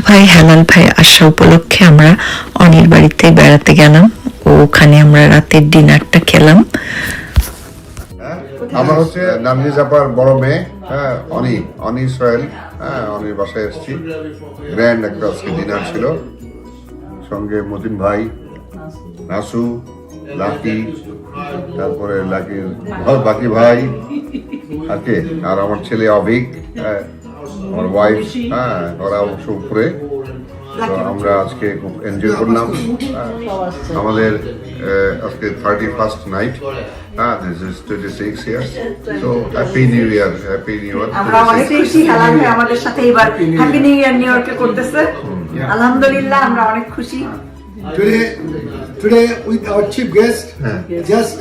ভাই হেলাল ভাই আসা উপলক্ষে আমরা অনির বাড়িতে বেড়াতে গেলাম। ওখানে আমরা রাতের ডিনারটা খেলাম। আমার হচ্ছে নার্গিস আপার বড় মেয়ে, হ্যাঁ, অনি সোহেল। হ্যাঁ, অনির বাসায় এসেছি। গ্র্যান্ড একটা আজকে ডিনার ছিল, সঙ্গে মতিন ভাই, নাসু, লাকি, তারপরে লাকির বাকি ভাই আর কে, আর আমার ছেলে অভিক, হ্যাঁ, আমার ওয়াইফ, হ্যাঁ, ওরা অবশ্য উপরে। তো আমরা আজকে খুব এনজয় করলাম। আমাদের আজকে 31st নাইট, হ্যাঁ, this is 26 years. So happy new year, happy new year. আমরা অনেক খুশি হেলাল ভাই আমাদের সাথে এবার হ্যাপি নিউ ইয়ার নিউ ইয়র্কে করতেছে। আলহামদুলিল্লাহ আমরা অনেক খুশি। Today with our chief guest, just